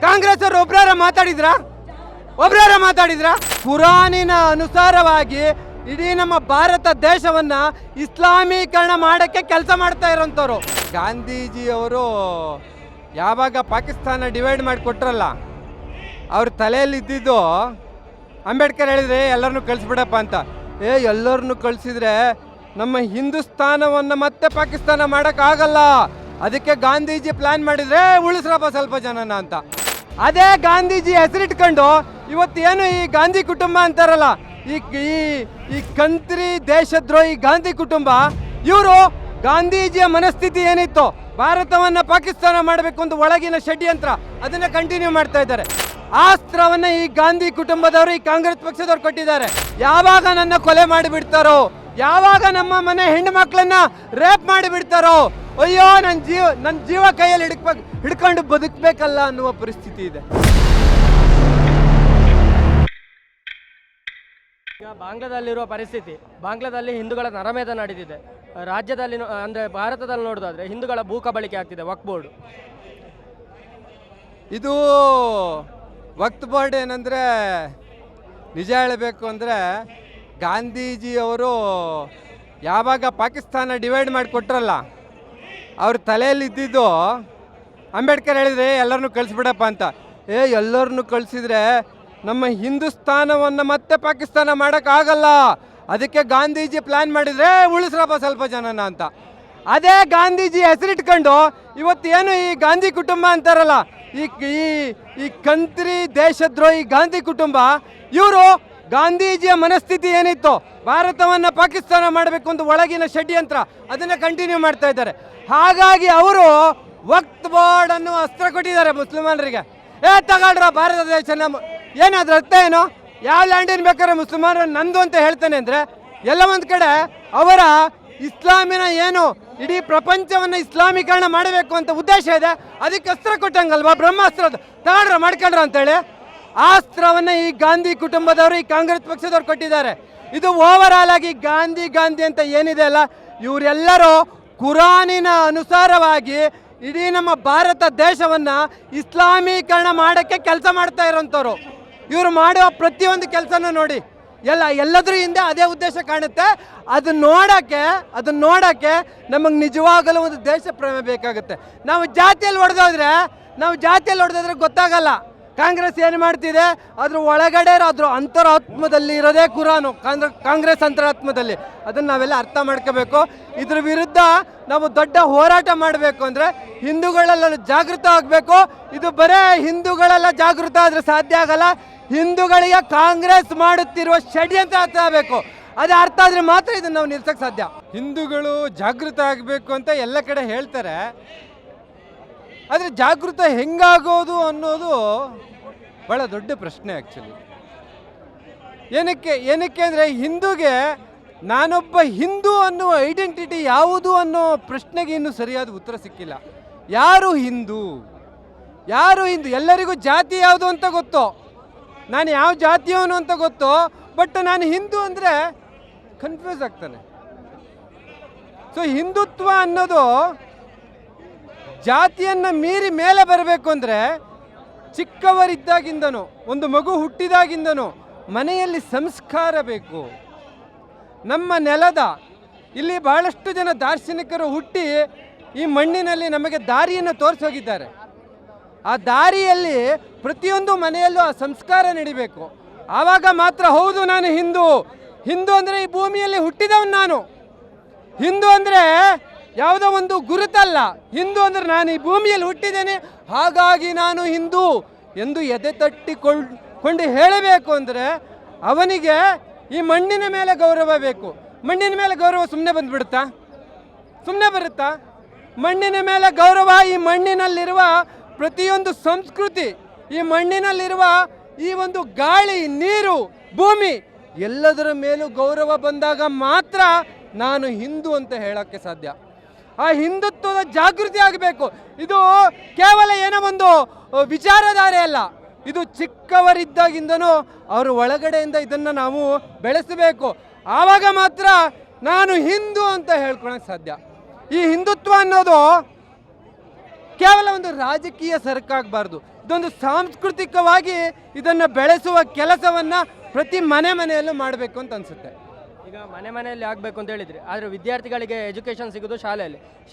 ಕಾಂಗ್ರೆಸ್ ಅವರು ಒಬ್ರಾರ ಮಾತಾಡಿದ್ರ ಕುರಾನಿನ ಅನುಸಾರವಾಗಿ ಇಡೀ ನಮ್ಮ ಭಾರತ ದೇಶವನ್ನ ಇಸ್ಲಾಮೀಕರಣ ಮಾಡಕ್ಕೆ ಕೆಲಸ ಮಾಡ್ತಾ ಇರೋಂಥವ್ರು. ಗಾಂಧೀಜಿ ಅವರು ಯಾವಾಗ ಪಾಕಿಸ್ತಾನ ಡಿವೈಡ್ ಮಾಡಿ ಕೊಟ್ರಲ್ಲ, ಅವ್ರ ತಲೆಯಲ್ಲಿ ಇದ್ದಿದ್ದು ಅಂಬೇಡ್ಕರ್ ಹೇಳಿದ್ರೆ ಎಲ್ಲರನ್ನೂ ಕಳಿಸ್ಬಿಡಪ್ಪ ಅಂತ. ಎಲ್ಲರನ್ನೂ ಕಳಿಸಿದ್ರೆ ನಮ್ಮ ಹಿಂದೂಸ್ತಾನವನ್ನು ಮತ್ತೆ ಪಾಕಿಸ್ತಾನ ಮಾಡೋಕ್ಕಾಗಲ್ಲ, ಅದಕ್ಕೆ ಗಾಂಧೀಜಿ ಪ್ಲಾನ್ ಮಾಡಿದ್ರೆ ಉಳಿಸ್ರಪ್ಪ ಸ್ವಲ್ಪ ಜನನ ಅಂತ. ಅದೇ ಗಾಂಧೀಜಿ ಹೆಸರಿಟ್ಕೊಂಡು ಇವತ್ತೇನು ಈ ಗಾಂಧಿ ಕುಟುಂಬ ಅಂತಾರಲ್ಲ, ಈ ಕಂತ್ರಿ ದೇಶದ್ರೋಹಿ ಗಾಂಧಿ ಕುಟುಂಬ, ಇವರು ಗಾಂಧೀಜಿಯ ಮನಸ್ಥಿತಿ ಏನಿತ್ತು, ಭಾರತವನ್ನ ಪಾಕಿಸ್ತಾನ ಮಾಡಬೇಕು ಅಂತ ಒಳಗಿನ ಷಡ್ಯಂತ್ರ, ಅದನ್ನ ಕಂಟಿನ್ಯೂ ಮಾಡ್ತಾ ಇದ್ದಾರೆ. ಆ ಅಸ್ತ್ರವನ್ನ ಈ ಗಾಂಧಿ ಕುಟುಂಬದವರು, ಈ ಕಾಂಗ್ರೆಸ್ ಪಕ್ಷದವ್ರು ಕೊಟ್ಟಿದ್ದಾರೆ. ಯಾವಾಗ ನನ್ನ ಕೊಲೆ ಮಾಡಿಬಿಡ್ತಾರೋ, ಯಾವಾಗ ನಮ್ಮ ಮನೆ ಹೆಣ್ಣು ಮಕ್ಕಳನ್ನ ರೇಪ್ ಮಾಡಿಬಿಡ್ತಾರೋ, ಅಯ್ಯೋ ನನ್ನ ಜೀವ ಕೈಯಲ್ಲಿ ಹಿಡ್ಕೊಂಡು ಬದುಕಬೇಕಲ್ಲ ಅನ್ನುವ ಪರಿಸ್ಥಿತಿ ಇದೆ. ಈಗ ಬಾಂಗ್ಲಾದಲ್ಲಿರುವ ಪರಿಸ್ಥಿತಿ, ಬಾಂಗ್ಲಾದಲ್ಲಿ ಹಿಂದೂಗಳ ನರಮೇಧ ನಡೆದಿದೆ. ರಾಜ್ಯದಲ್ಲಿ ಅಂದರೆ ಭಾರತದಲ್ಲಿ ನೋಡೋದಾದ್ರೆ ಹಿಂದೂಗಳ ಭೂ ಕಬಳಿಕೆ ಆಗ್ತಿದೆ. ವಕ್ಫ್ ಬೋರ್ಡ್, ಇದು ವಕ್ಫ್ ಬೋರ್ಡ್ ಏನಂದರೆ, ನಿಜ ಹೇಳಬೇಕು ಅಂದರೆ ಗಾಂಧೀಜಿಯವರು ಯಾವಾಗ ಪಾಕಿಸ್ತಾನ ಡಿವೈಡ್ ಮಾಡಿ ಕೊಟ್ರಲ್ಲ, ಅವ್ರ ತಲೆಯಲ್ಲಿ ಇದ್ದಿದ್ದು ಅಂಬೇಡ್ಕರ್ ಹೇಳಿದ್ರೆ ಎಲ್ಲರನ್ನೂ ಕಳಿಸ್ಬಿಡಪ್ಪ ಅಂತ. ಎಲ್ಲರನ್ನೂ ಕಳಿಸಿದ್ರೆ ನಮ್ಮ ಹಿಂದೂಸ್ತಾನವನ್ನು ಮತ್ತೆ ಪಾಕಿಸ್ತಾನ ಮಾಡೋಕ್ಕಾಗಲ್ಲ, ಅದಕ್ಕೆ ಗಾಂಧೀಜಿ ಪ್ಲಾನ್ ಮಾಡಿದ್ರೆ ಉಳಿಸ್ರಪ್ಪ ಸ್ವಲ್ಪ ಜನನ ಅಂತ. ಅದೇ ಗಾಂಧೀಜಿ ಹೆಸರಿಟ್ಕೊಂಡು ಇವತ್ತೇನು ಈ ಗಾಂಧಿ ಕುಟುಂಬ ಅಂತಾರಲ್ಲ, ಈ ಕಂತ್ರಿ ದೇಶದ್ರೋಹಿ ಗಾಂಧಿ ಕುಟುಂಬ, ಇವರು ಗಾಂಧೀಜಿಯ ಮನಸ್ಥಿತಿ ಏನಿತ್ತು, ಭಾರತವನ್ನ ಪಾಕಿಸ್ತಾನ ಮಾಡಬೇಕು ಅಂತ ಒಳಗಿನ ಷಡ್ಯಂತ್ರ, ಅದನ್ನ ಕಂಟಿನ್ಯೂ ಮಾಡ್ತಾ ಇದ್ದಾರೆ. ಹಾಗಾಗಿ ಅವರು ವಕ್ಫ್ ಬೋರ್ಡ್ ಅನ್ನು ಅಸ್ತ್ರ ಕೊಟ್ಟಿದ್ದಾರೆ ಮುಸ್ಲಿಮರಿಗೆ. ತಗೊಳ್ರ ಭಾರತ ದೇಶ ಏನಾದ್ರ ಅರ್ಥ ಏನು? ಯಾವ ಲ್ಯಾಂಡಿನ ಬೇಕಾದ್ರೆ ಮುಸ್ಲಿಮರು ನಂದು ಅಂತ ಹೇಳ್ತಾನೆ ಅಂದ್ರೆ, ಎಲ್ಲ ಒಂದ್ ಕಡೆ ಅವರ ಇಸ್ಲಾಮಿನ ಏನು ಇಡೀ ಪ್ರಪಂಚವನ್ನ ಇಸ್ಲಾಮೀಕರಣ ಮಾಡಬೇಕು ಅಂತ ಉದ್ದೇಶ ಇದೆ, ಅದಕ್ಕೆ ಅಸ್ತ್ರ ಕೊಟ್ಟಂಗಲ್ವಾ, ಬ್ರಹ್ಮಾಸ್ತ್ರ ತಗೊಳ್ರ ಮಾಡ್ಕೊಂಡ್ರ ಅಂತೇಳಿ. ಆ ಅಸ್ತ್ರವನ್ನ ಈ ಗಾಂಧಿ ಕುಟುಂಬದವರು, ಈ ಕಾಂಗ್ರೆಸ್ ಪಕ್ಷದವ್ರು ಕೊಟ್ಟಿದ್ದಾರೆ. ಇದು ಓವರ್ ಆಲ್ ಆಗಿ ಗಾಂಧಿ ಅಂತ ಏನಿದೆ ಅಲ್ಲ, ಇವರೆಲ್ಲರೂ ಕುರಾನಿನ ಅನುಸಾರವಾಗಿ ಇಡೀ ನಮ್ಮ ಭಾರತ ದೇಶವನ್ನ ಇಸ್ಲಾಮೀಕರಣ ಮಾಡಕ್ಕೆ ಕೆಲಸ ಮಾಡ್ತಾ ಇರೋಂಥವ್ರು. ಇವರು ಮಾಡುವ ಪ್ರತಿಯೊಂದು ಕೆಲಸನೂ ನೋಡಿ, ಎಲ್ಲದ್ರ ಹಿಂದೆ ಅದೇ ಉದ್ದೇಶ ಕಾಣುತ್ತೆ. ಅದನ್ನ ನೋಡಕ್ಕೆ ನಮಗೆ ನಿಜವಾಗಲೂ ಒಂದು ದೇಶ ಪ್ರೇಮ ಬೇಕಾಗುತ್ತೆ. ನಾವು ಜಾತಿಯಲ್ಲಿ ಹೊಡೆದೋದ್ರೆ ಗೊತ್ತಾಗಲ್ಲ ಕಾಂಗ್ರೆಸ್ ಏನು ಮಾಡ್ತಿದೆ. ಅದ್ರ ಒಳಗಡೆ ಅದ್ರ ಅಂತರಾತ್ಮದಲ್ಲಿ ಇರೋದೇ ಕುರಾನು, ಕಾಂಗ್ರೆಸ್ ಅಂತರಾತ್ಮದಲ್ಲಿ. ಅದನ್ನು ನಾವೆಲ್ಲ ಅರ್ಥ ಮಾಡ್ಕೋಬೇಕು. ಇದ್ರ ವಿರುದ್ಧ ನಾವು ದೊಡ್ಡ ಹೋರಾಟ ಮಾಡಬೇಕು ಅಂದರೆ ಹಿಂದೂಗಳೆಲ್ಲ ಜಾಗೃತ ಆಗಬೇಕು. ಇದು ಬರೇ ಹಿಂದೂಗಳೆಲ್ಲ ಜಾಗೃತ ಆದರೆ ಸಾಧ್ಯ ಆಗಲ್ಲ. ಹಿಂದೂಗಳಿಗೆ ಕಾಂಗ್ರೆಸ್ ಮಾಡುತ್ತಿರುವ ಷಡ್ಯಂತ್ರ ಅರ್ಥ ಆಗಬೇಕು. ಅದು ಅರ್ಥ ಆದರೆ ಮಾತ್ರ ಇದನ್ನು ನಾವು ನಿಲ್ಸಕ್ಕೆ ಸಾಧ್ಯ. ಹಿಂದೂಗಳು ಜಾಗೃತ ಆಗಬೇಕು ಅಂತ ಎಲ್ಲ ಕಡೆ ಹೇಳ್ತಾರೆ, ಆದರೆ ಜಾಗೃತ ಹೆಂಗಾಗೋದು ಅನ್ನೋದು ಭಾಳ ದೊಡ್ಡ ಪ್ರಶ್ನೆ ಆ್ಯಕ್ಚುಲಿ. ಏನಕ್ಕೆ ಅಂದರೆ ಹಿಂದೂಗೆ ನಾನೊಬ್ಬ ಹಿಂದೂ ಅನ್ನುವ ಐಡೆಂಟಿಟಿ ಯಾವುದು ಅನ್ನೋ ಪ್ರಶ್ನೆಗೆ ಇನ್ನೂ ಸರಿಯಾದ ಉತ್ತರ ಸಿಕ್ಕಿಲ್ಲ. ಯಾರು ಹಿಂದೂ? ಎಲ್ಲರಿಗೂ ಜಾತಿ ಯಾವುದು ಅಂತ ಗೊತ್ತು, ನಾನು ಯಾವ ಜಾತಿಯವನು ಅಂತ ಗೊತ್ತು, ಬಟ್ ನಾನು ಹಿಂದೂ ಅಂದರೆ ಕನ್ಫ್ಯೂಸ್ ಆಗ್ತಾನೆ. ಸೊ ಹಿಂದುತ್ವ ಅನ್ನೋದು ಜಾತಿಯನ್ನು ಮೀರಿ ಮೇಲೆ ಬರಬೇಕು ಅಂದರೆ ಚಿಕ್ಕವರಿದ್ದಾಗಿಂದನೂ, ಒಂದು ಮಗು ಹುಟ್ಟಿದಾಗಿಂದನೂ ಮನೆಯಲ್ಲಿ ಸಂಸ್ಕಾರ ಬೇಕು. ನಮ್ಮ ನೆಲದ ಇಲ್ಲಿ ಬಹಳಷ್ಟು ಜನ ದಾರ್ಶನಿಕರು ಹುಟ್ಟಿ ಈ ಮಣ್ಣಿನಲ್ಲಿ ನಮಗೆ ದಾರಿಯನ್ನು ತೋರಿಸೋಗಿದ್ದಾರೆ. ಆ ದಾರಿಯಲ್ಲಿ ಪ್ರತಿಯೊಂದು ಮನೆಯಲ್ಲೂ ಆ ಸಂಸ್ಕಾರ ನಡಿಬೇಕು. ಆವಾಗ ಮಾತ್ರ ಹೌದು ನಾನು ಹಿಂದೂ ಅಂದರೆ ಈ ಭೂಮಿಯಲ್ಲಿ ಹುಟ್ಟಿದವನು ನಾನು. ಹಿಂದೂ ಅಂದರೆ ಯಾವುದೋ ಒಂದು ಗುರುತಲ್ಲ. ಹಿಂದೂ ಅಂದರೆ ನಾನು ಈ ಭೂಮಿಯಲ್ಲಿ ಹುಟ್ಟಿದ್ದೇನೆ, ಹಾಗಾಗಿ ನಾನು ಹಿಂದೂ ಎಂದು ಎದೆ ತಟ್ಟಿಕೊಂಡು ಹೇಳಬೇಕು ಅಂದರೆ ಅವನಿಗೆ ಈ ಮಣ್ಣಿನ ಮೇಲೆ ಗೌರವ ಬೇಕು. ಮಣ್ಣಿನ ಮೇಲೆ ಗೌರವ ಸುಮ್ಮನೆ ಬಂದುಬಿಡುತ್ತಾ? ಸುಮ್ಮನೆ ಬರುತ್ತಾ? ಮಣ್ಣಿನ ಮೇಲೆ ಗೌರವ, ಈ ಮಣ್ಣಿನಲ್ಲಿರುವ ಪ್ರತಿಯೊಂದು ಸಂಸ್ಕೃತಿ, ಈ ಮಣ್ಣಿನಲ್ಲಿರುವ ಈ ಒಂದು ಗಾಳಿ, ನೀರು, ಭೂಮಿ, ಎಲ್ಲದರ ಮೇಲೂ ಗೌರವ ಬಂದಾಗ ಮಾತ್ರ ನಾನು ಹಿಂದೂ ಅಂತ ಹೇಳೋಕ್ಕೆ ಸಾಧ್ಯ. ಆ ಹಿಂದುತ್ವದ ಜಾಗೃತಿ ಆಗಬೇಕು. ಇದು ಕೇವಲ ಏನೋ ಒಂದು ವಿಚಾರಧಾರೆ ಅಲ್ಲ, ಇದು ಚಿಕ್ಕವರಿದ್ದಾಗಿಂದನೂ ಅವರ ಒಳಗಡೆಯಿಂದ ಇದನ್ನು ನಾವು ಬೆಳೆಸಬೇಕು. ಆವಾಗ ಮಾತ್ರ ನಾನು ಹಿಂದೂ ಅಂತ ಹೇಳ್ಕೊಳಕ್ಕೆ ಸಾಧ್ಯ. ಈ ಹಿಂದುತ್ವ ಅನ್ನೋದು ಕೇವಲ ಒಂದು ರಾಜಕೀಯ ಸರಕಾಗಬಾರ್ದು. ಇದೊಂದು ಸಾಂಸ್ಕೃತಿಕವಾಗಿ ಇದನ್ನು ಬೆಳೆಸುವ ಕೆಲಸವನ್ನು ಪ್ರತಿ ಮನೆಯಲ್ಲೂ ಮಾಡಬೇಕು ಅಂತ ಅನಿಸುತ್ತೆ. ಈಗ ಮನೆಯಲ್ಲಿ ಆಗಬೇಕು ಅಂತ ಹೇಳಿದ್ರಿ, ಆದರೆ ವಿದ್ಯಾರ್ಥಿಗಳಿಗೆ ಎಜುಕೇಷನ್ ಸಿಗೋದು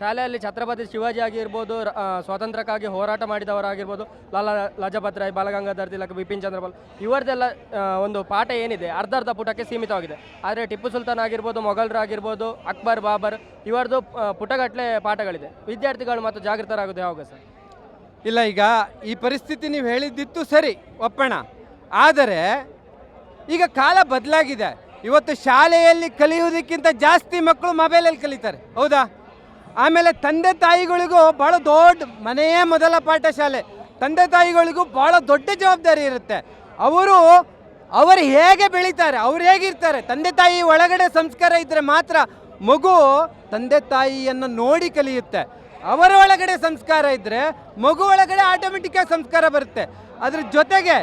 ಶಾಲೆಯಲ್ಲಿ ಛತ್ರಪತಿ ಶಿವಾಜಿ ಆಗಿರ್ಬೋದು, ಸ್ವಾತಂತ್ರ್ಯಕ್ಕಾಗಿ ಹೋರಾಟ ಮಾಡಿದವರಾಗಿರ್ಬೋದು, ಲಾಲಾ ಲಜಪತ್ ರಾಯ್, ಬಾಲಗಂಗಾಧರ್ ತಿಲಕ್, ಬಿಪಿನ್ ಚಂದ್ರಪಾಲ್, ಇವರದೆಲ್ಲ ಒಂದು ಪಾಠ ಏನಿದೆ ಅರ್ಧ ಪುಟಕ್ಕೆ ಸೀಮಿತವಾಗಿದೆ. ಆದರೆ ಟಿಪ್ಪು ಸುಲ್ತಾನ್ ಆಗಿರ್ಬೋದು, ಮೊಘಲರಾಗಿರ್ಬೋದು, ಅಕ್ಬರ್, ಬಾಬರ್ ಇವರದು ಪುಟಗಟ್ಟಲೆ ಪಾಠಗಳಿದೆ. ವಿದ್ಯಾರ್ಥಿಗಳು ಮತ್ತು ಜಾಗೃತರಾಗೋದು ಯಾವಾಗ ಸರ್? ಇಲ್ಲ, ಈಗ ಈ ಪರಿಸ್ಥಿತಿ ನೀವು ಹೇಳಿದ್ದಿತ್ತು ಸರಿ, ಒಪ್ಪೋಣ. ಆದರೆ ಈಗ ಕಾಲ ಬದಲಾಗಿದೆ. ಇವತ್ತು ಶಾಲೆಯಲ್ಲಿ ಕಲಿಯುವುದಕ್ಕಿಂತ ಜಾಸ್ತಿ ಮಕ್ಕಳು ಮೊಬೈಲಲ್ಲಿ ಕಲಿತಾರೆ, ಹೌದಾ? ಆಮೇಲೆ ತಂದೆ ತಾಯಿಗಳಿಗೂ ಭಾಳ ದೊಡ್ಡ ಮನೆಯೇ ಮೊದಲ ಪಾಠ ಶಾಲೆ. ತಂದೆ ತಾಯಿಗಳಿಗೂ ಭಾಳ ದೊಡ್ಡ ಜವಾಬ್ದಾರಿ ಇರುತ್ತೆ. ಅವರು ಹೇಗೆ ಬೆಳೀತಾರೆ, ಅವ್ರು ಹೇಗಿರ್ತಾರೆ, ತಂದೆ ತಾಯಿ ಒಳಗಡೆ ಸಂಸ್ಕಾರ ಇದ್ದರೆ ಮಾತ್ರ ಮಗು ತಂದೆ ತಾಯಿಯನ್ನು ನೋಡಿ ಕಲಿಯುತ್ತೆ. ಅವರ ಒಳಗಡೆ ಸಂಸ್ಕಾರ ಇದ್ದರೆ ಮಗು ಒಳಗಡೆ ಆಟೋಮೆಟಿಕ್ಕಾಗಿ ಸಂಸ್ಕಾರ ಬರುತ್ತೆ. ಅದ್ರ ಜೊತೆಗೆ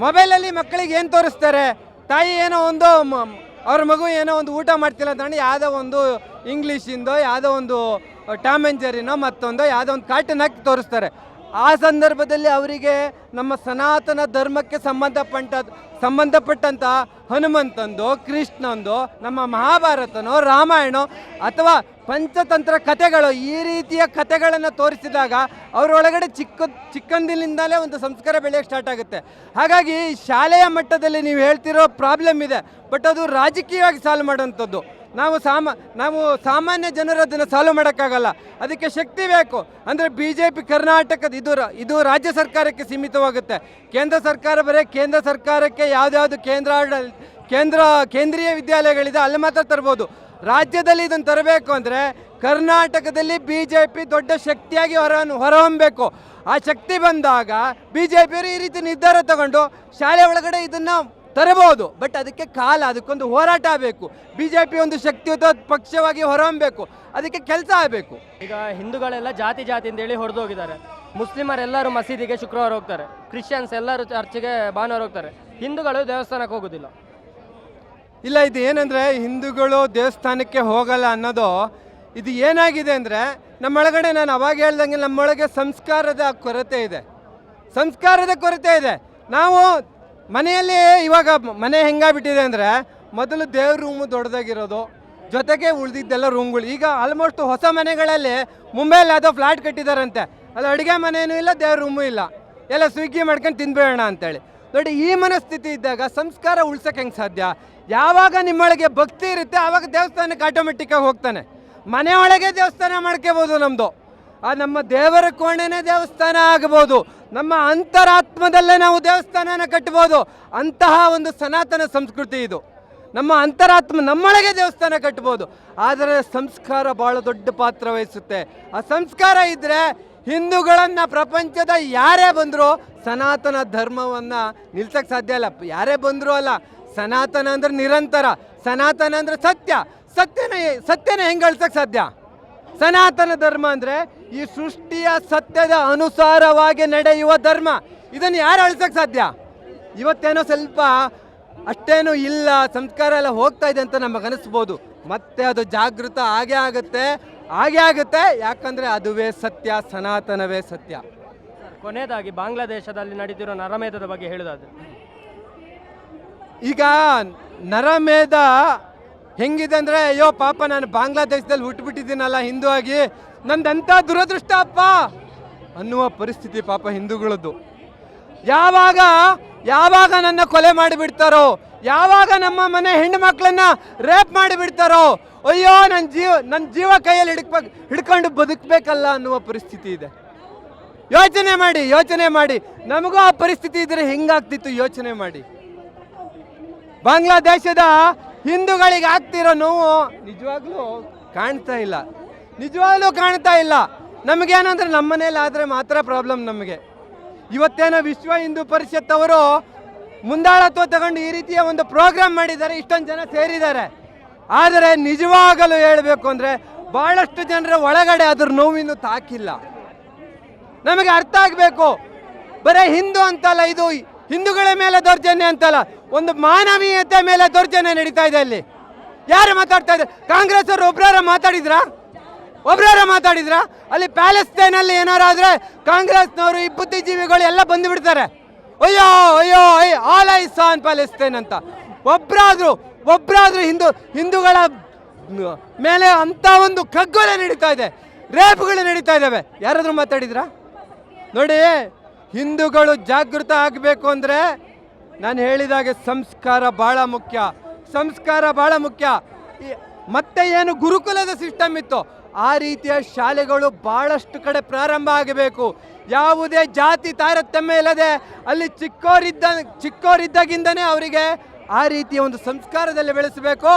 ಮೊಬೈಲಲ್ಲಿ ಮಕ್ಕಳಿಗೆ ಏನು ತೋರಿಸ್ತಾರೆ, ತಾಯಿ ಏನೋ ಒಂದು ಅವ್ರ ಮಗು ಏನೋ ಒಂದು ಊಟ ಮಾಡ್ತಿಲ್ಲ ಅಂತಂದು ಯಾವುದೋ ಒಂದು ಇಂಗ್ಲೀಷಿಂದೋ ಯಾವುದೋ ಒಂದು ಟಾಮ್ ಆ್ಯಂಡ್ ಜೆರ್ರಿನೋ ಮತ್ತೊಂದೋ ಯಾವುದೋ ಒಂದು ಕಾರ್ಟೂನ್ ಹಾಕಿ ತೋರಿಸ್ತಾರೆ. ಆ ಸಂದರ್ಭದಲ್ಲಿ ಅವರಿಗೆ ನಮ್ಮ ಸನಾತನ ಧರ್ಮಕ್ಕೆ ಸಂಬಂಧಪಟ್ಟಂಥ ಹನುಮಂತಂದು, ಕೃಷ್ಣಂದು, ನಮ್ಮ ಮಹಾಭಾರತನೋ ರಾಮಾಯಣೋ ಅಥವಾ ಪಂಚತಂತ್ರ ಕಥೆಗಳು, ಈ ರೀತಿಯ ಕಥೆಗಳನ್ನು ತೋರಿಸಿದಾಗ ಅವರೊಳಗಡೆ ಚಿಕ್ಕಂದಿನಿಂದಲೇ ಒಂದು ಸಂಸ್ಕಾರ ಬೆಳೆಯೋಕ್ಕೆ ಸ್ಟಾರ್ಟ್ ಆಗುತ್ತೆ. ಹಾಗಾಗಿ ಶಾಲೆಯ ಮಟ್ಟದಲ್ಲಿ ನೀವು ಹೇಳ್ತಿರೋ ಪ್ರಾಬ್ಲಮ್ ಇದೆ, ಬಟ್ ಅದು ರಾಜಕೀಯವಾಗಿ ಸಾಲ್ವ್ ಮಾಡೋಂಥದ್ದು. ನಾವು ಸಾಮಾನ್ಯ ಜನರು ಅದನ್ನು ಸಾಲ್ವ್ ಮಾಡೋಕ್ಕಾಗಲ್ಲ. ಅದಕ್ಕೆ ಶಕ್ತಿ ಬೇಕು. ಅಂದರೆ BJP ಕರ್ನಾಟಕದ ಇದು ರಾಜ್ಯ ಸರ್ಕಾರಕ್ಕೆ ಸೀಮಿತವಾಗುತ್ತೆ. ಕೇಂದ್ರ ಸರ್ಕಾರ ಕೇಂದ್ರ ಸರ್ಕಾರಕ್ಕೆ ಯಾವುದ್ಯಾವುದು ಕೇಂದ್ರೀಯ ವಿದ್ಯಾಲಯಗಳಿದೆ ಅಲ್ಲಿ ಮಾತ್ರ ತರ್ಬೋದು. ರಾಜ್ಯದಲ್ಲಿ ಇದನ್ನು ತರಬೇಕು ಅಂದರೆ ಕರ್ನಾಟಕದಲ್ಲಿ BJP ದೊಡ್ಡ ಶಕ್ತಿಯಾಗಿ ಹೊರಹೊಮ್ಮಬೇಕು. ಆ ಶಕ್ತಿ ಬಂದಾಗ BJPಯವರು ಈ ರೀತಿ ನಿರ್ಧಾರ ತಗೊಂಡು ಶಾಲೆ ಒಳಗಡೆ ಇದನ್ನು ತರಬಹುದು. ಬಟ್ ಅದಕ್ಕೊಂದು ಹೋರಾಟ ಆಗಬೇಕು. BJP ಒಂದು ಶಕ್ತಿಯುತ ಪಕ್ಷವಾಗಿ ಹೊರಹೊಮ್ಮಬೇಕು. ಅದಕ್ಕೆ ಕೆಲಸ ಆಗಬೇಕು. ಈಗ ಹಿಂದೂಗಳೆಲ್ಲ ಜಾತಿ ಅಂತೇಳಿ ಹೊಡೆದೋಗಿದ್ದಾರೆ. ಮುಸ್ಲಿಮರೆಲ್ಲರೂ ಮಸೀದಿಗೆ ಶುಕ್ರವಾರ ಹೋಗ್ತಾರೆ, ಕ್ರಿಶ್ಚಿಯನ್ಸ್ ಎಲ್ಲರೂ ಚರ್ಚ್ಗೆ ಭಾನುವಾರ ಹೋಗ್ತಾರೆ. ಹಿಂದೂಗಳು ದೇವಸ್ಥಾನಕ್ಕೆ ಹೋಗೋದಿಲ್ಲ. ಇಲ್ಲ, ಇದು ಏನಂದರೆ ಹಿಂದೂಗಳು ದೇವಸ್ಥಾನಕ್ಕೆ ಹೋಗಲ್ಲ ಅನ್ನೋದು ಇದು ಏನಾಗಿದೆ ಅಂದರೆ ನಮ್ಮೊಳಗಡೆ, ನಾನು ಅವಾಗ ಹೇಳ್ದಂಗೆ ನಮ್ಮೊಳಗೆ ಸಂಸ್ಕಾರದ ಕೊರತೆ ಇದೆ. ನಾವು ಮನೆಯಲ್ಲಿ ಇವಾಗ ಮನೆ ಹೆಂಗಾಗ್ಬಿಟ್ಟಿದೆ ಅಂದರೆ ಮೊದಲು ದೇವ್ರ ರೂಮು ದೊಡ್ಡದಾಗಿರೋದು, ಜೊತೆಗೆ ಉಳಿದಿದ್ದೆಲ್ಲ ರೂಮ್ಗಳು. ಈಗ ಆಲ್ಮೋಸ್ಟ್ ಹೊಸ ಮನೆಗಳಲ್ಲಿ ಮುಂಬೈಲಿ ಯಾವುದೋ ಫ್ಲಾಟ್ ಕಟ್ಟಿದಾರಂತೆ, ಅಲ್ಲಿ ಅಡುಗೆ ಮನೆಯೂ ಇಲ್ಲ, ದೇವ್ರ ರೂಮು ಇಲ್ಲ, ಎಲ್ಲ ಸ್ವಿಗ್ಗಿ ಮಾಡ್ಕೊಂಡು ತಿನ್ಬೇಡ ಅಂತೇಳಿ. ನೋಡಿ, ಈ ಮನಸ್ಥಿತಿ ಇದ್ದಾಗ ಸಂಸ್ಕಾರ ಉಳ್ಸೋಕೆ ಹೆಂಗೆ ಸಾಧ್ಯ? ಯಾವಾಗ ನಿಮ್ಮೊಳಗೆ ಭಕ್ತಿ ಇರುತ್ತೆ ಆವಾಗ ದೇವಸ್ಥಾನಕ್ಕೆ ಆಟೋಮೆಟಿಕ್ಕಾಗಿ ಹೋಗ್ತಾನೆ. ಮನೆಯೊಳಗೆ ದೇವಸ್ಥಾನ ಮಾಡ್ಕೋಬೋದು. ನಮ್ಮ ದೇವರ ಕೋಣೆನೇ ದೇವಸ್ಥಾನ ಆಗಬಹುದು. ನಮ್ಮ ಅಂತರಾತ್ಮದಲ್ಲೇ ನಾವು ದೇವಸ್ಥಾನನ ಕಟ್ಬೋದು. ಅಂತಹ ಒಂದು ಸನಾತನ ಸಂಸ್ಕೃತಿ ಇದು. ನಮ್ಮ ಅಂತರಾತ್ಮ ನಮ್ಮೊಳಗೆ ದೇವಸ್ಥಾನ ಕಟ್ಬೋದು. ಆದರೆ ಸಂಸ್ಕಾರ ಭಾಳ ದೊಡ್ಡ ಪಾತ್ರ ವಹಿಸುತ್ತೆ. ಆ ಸಂಸ್ಕಾರ ಇದ್ದರೆ ಹಿಂದೂಗಳನ್ನು ಪ್ರಪಂಚದ ಯಾರೇ ಬಂದರೂ ಸನಾತನ ಧರ್ಮವನ್ನು ನಿಲ್ಸಕ್ಕೆ ಸಾಧ್ಯ ಇಲ್ಲ. ಯಾರೇ ಬಂದರೂ ಅಲ್ಲ, ಸನಾತನ ಅಂದರೆ ನಿರಂತರ, ಸನಾತನ ಅಂದರೆ ಸತ್ಯನ ಹೆಂಗೆ ಅಳ್ಸಕ್ಕೆ ಸಾಧ್ಯ? ಸನಾತನ ಧರ್ಮ ಅಂದರೆ ಈ ಸೃಷ್ಟಿಯ ಸತ್ಯದ ಅನುಸಾರವಾಗಿ ನಡೆಯುವ ಧರ್ಮ. ಇದನ್ನು ಯಾರು ಅಳಿಸೋಕ್ಕೆ ಸಾಧ್ಯ? ಇವತ್ತೇನೋ ಸ್ವಲ್ಪ ಅಷ್ಟೇನೂ ಇಲ್ಲ, ಸಂಸ್ಕಾರ ಎಲ್ಲ ಹೋಗ್ತಾ ಇದೆ ಅಂತ ನಮಗೆ ಅನಿಸ್ಬೋದು. ಮತ್ತೆ ಅದು ಜಾಗೃತ ಆಗೇ ಆಗುತ್ತೆ. ಯಾಕಂದರೆ ಅದುವೇ ಸತ್ಯ, ಸನಾತನವೇ ಸತ್ಯ. ಕೊನೆಯದಾಗಿ ಬಾಂಗ್ಲಾದೇಶದಲ್ಲಿ ನಡೀತಿರೋ ನರಮೇಧದ ಬಗ್ಗೆ ಹೇಳೋದಾದ್ರೆ, ಈಗ ನರಮೇಧ ಹೆಂಗಿದೆ ಅಂದರೆ, ಅಯ್ಯೋ ಪಾಪ ನಾನು ಬಾಂಗ್ಲಾದೇಶದಲ್ಲಿ ಹುಟ್ಟುಬಿಟ್ಟಿದ್ದೀನಲ್ಲ ಹಿಂದೂ ಆಗಿ, ನಂದಂಥ ದುರದೃಷ್ಟ ಅಪ್ಪ ಅನ್ನುವ ಪರಿಸ್ಥಿತಿ ಪಾಪ ಹಿಂದೂಗಳದ್ದು. ಯಾವಾಗ ನನ್ನ ಕೊಲೆ ಮಾಡಿಬಿಡ್ತಾರೋ, ಯಾವಾಗ ನಮ್ಮ ಮನೆ ಹೆಣ್ಣು ಮಕ್ಕಳನ್ನ ರೇಪ್ ಮಾಡಿಬಿಡ್ತಾರೋ, ಅಯ್ಯೋ ನನ್ನ ಜೀವ ಕೈಯಲ್ಲಿ ಹಿಡ್ಕೊಂಡು ಬದುಕಬೇಕಲ್ಲ ಅನ್ನುವ ಪರಿಸ್ಥಿತಿ ಇದೆ. ಯೋಚನೆ ಮಾಡಿ ನಮಗೂ ಆ ಪರಿಸ್ಥಿತಿ ಇದ್ರೆ ಹೆಂಗಾಗ್ತಿತ್ತು ಯೋಚನೆ ಮಾಡಿ. ಬಾಂಗ್ಲಾದೇಶದ ಹಿಂದೂಗಳಿಗೆ ಆಗ್ತಿರೋ ನೋವು ನಿಜವಾಗ್ಲೂ ಕಾಣ್ತಾ ಇಲ್ಲ. ನಮಗೇನಂದ್ರೆ ನಮ್ಮ ಮನೇಲಿ ಆದರೆ ಮಾತ್ರ ಪ್ರಾಬ್ಲಮ್ ನಮಗೆ. ಇವತ್ತೇನೋ ವಿಶ್ವ ಹಿಂದೂ ಪರಿಷತ್ ಅವರು ಮುಂದಾಳತ್ವ ತಗೊಂಡು ಈ ರೀತಿಯ ಒಂದು ಪ್ರೋಗ್ರಾಮ್ ಮಾಡಿದ್ದಾರೆ, ಇಷ್ಟೊಂದು ಜನ ಸೇರಿದ್ದಾರೆ. ಆದರೆ ನಿಜವಾಗಲೂ ಹೇಳಬೇಕು ಅಂದರೆ ಭಾಳಷ್ಟು ಜನರ ಒಳಗಡೆ ಅದ್ರ ನೋವಿನ್ನು ತಾಕಿಲ್ಲ. ನಮಗೆ ಅರ್ಥ ಆಗಬೇಕು, ಬರೀ ಹಿಂದೂ ಅಂತಲ್ಲ, ಇದು ಹಿಂದೂಗಳ ಮೇಲೆ ದೌರ್ಜನ್ಯ ಅಂತಲ್ಲ, ಒಂದು ಮಾನವೀಯತೆ ಮೇಲೆ ದೌರ್ಜನ್ಯ ನಡೀತಾ ಇದೆ. ಅಲ್ಲಿ ಯಾರು ಮಾತಾಡ್ತಾ ಇದ್ದಾರೆ? ಕಾಂಗ್ರೆಸ್ ಅವರು ಒಬ್ಬರ ಮಾತಾಡಿದ್ರಾ? ಒಬ್ರಾರ ಮಾತಾಡಿದ್ರ? ಅಲ್ಲಿ ಪ್ಯಾಲೆಸ್ತೈನಲ್ಲಿ ಏನಾರಾದ್ರೆ ಕಾಂಗ್ರೆಸ್ನವರು ಈ ಬುದ್ಧಿಜೀವಿಗಳು ಎಲ್ಲ ಬಂದು ಬಿಡ್ತಾರೆ. ಅಯ್ಯೋ ಅಯ್ಯೋ ಆಲ್ ಐಸ್ ಆನ್ ಪ್ಯಾಲೆಸ್ತೈನ್ ಅಂತ. ಒಬ್ರಾದ್ರೂ ಹಿಂದೂಗಳ ಮೇಲೆ ಅಂತ ಒಂದು ಕಗ್ಗೊಲೆ ನಡೀತಾ ಇದೆ, ರೇಪ್ಗಳು ನಡೀತಾ ಇದ್ದಾವೆ. ಯಾರಾದ್ರೂ ಮಾತಾಡಿದ್ರ? ನೋಡಿ, ಹಿಂದೂಗಳು ಜಾಗೃತ ಆಗಬೇಕು ಅಂದರೆ ನಾನು ಹೇಳಿದಾಗೆ ಸಂಸ್ಕಾರ ಭಾಳ ಮುಖ್ಯ. ಮತ್ತೆ ಏನು ಗುರುಕುಲದ ಸಿಸ್ಟಮ್ ಇತ್ತು ಆ ರೀತಿಯ ಶಾಲೆಗಳು ಭಾಳಷ್ಟು ಕಡೆ ಪ್ರಾರಂಭ ಆಗಬೇಕು. ಯಾವುದೇ ಜಾತಿ ತಾರತಮ್ಯ ಇಲ್ಲದೆ ಅಲ್ಲಿ ಚಿಕ್ಕೋರಿದ್ದಾಗಿಂದನೇ ಅವರಿಗೆ ಆ ರೀತಿಯ ಒಂದು ಸಂಸ್ಕಾರದಲ್ಲಿ ಬೆಳೆಸಬೇಕು.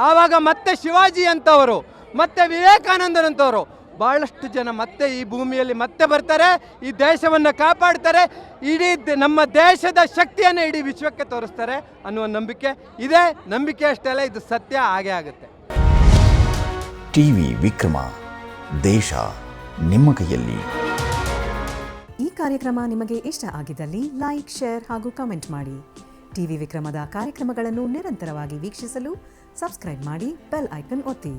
ಆವಾಗ ಮತ್ತೆ ಶಿವಾಜಿ ಅಂತವರು, ಮತ್ತೆ ವಿವೇಕಾನಂದರಂತವರು ಭಾಳಷ್ಟು ಜನ ಮತ್ತೆ ಈ ಭೂಮಿಯಲ್ಲಿ ಮತ್ತೆ ಬರ್ತಾರೆ, ಈ ದೇಶವನ್ನು ಕಾಪಾಡ್ತಾರೆ, ಇಡೀ ನಮ್ಮ ದೇಶದ ಶಕ್ತಿಯನ್ನು ಇಡೀ ವಿಶ್ವಕ್ಕೆ ತೋರಿಸ್ತಾರೆ ಅನ್ನುವ ನಂಬಿಕೆ ಇದೆ. ನಂಬಿಕೆ ಅಷ್ಟೇ ಅಲ್ಲ, ಇದು ಸತ್ಯ ಆಗೇ ಆಗುತ್ತೆ. ಟಿವಿ ವಿಕ್ರಮ, ದೇಶ ನಿಮ್ಮ ಕೈಯಲ್ಲಿ. ಈ ಕಾರ್ಯಕ್ರಮ ನಿಮಗೆ ಇಷ್ಟ ಆಗಿದ್ದಲ್ಲಿ ಲೈಕ್, ಶೇರ್ ಹಾಗೂ ಕಮೆಂಟ್ ಮಾಡಿ. ಟಿವಿ ವಿಕ್ರಮದ ಕಾರ್ಯಕ್ರಮಗಳನ್ನು ನಿರಂತರವಾಗಿ ವೀಕ್ಷಿಸಲು ಸಬ್ಸ್ಕ್ರೈಬ್ ಮಾಡಿ, ಬೆಲ್ ಐಕನ್ ಒತ್ತಿ.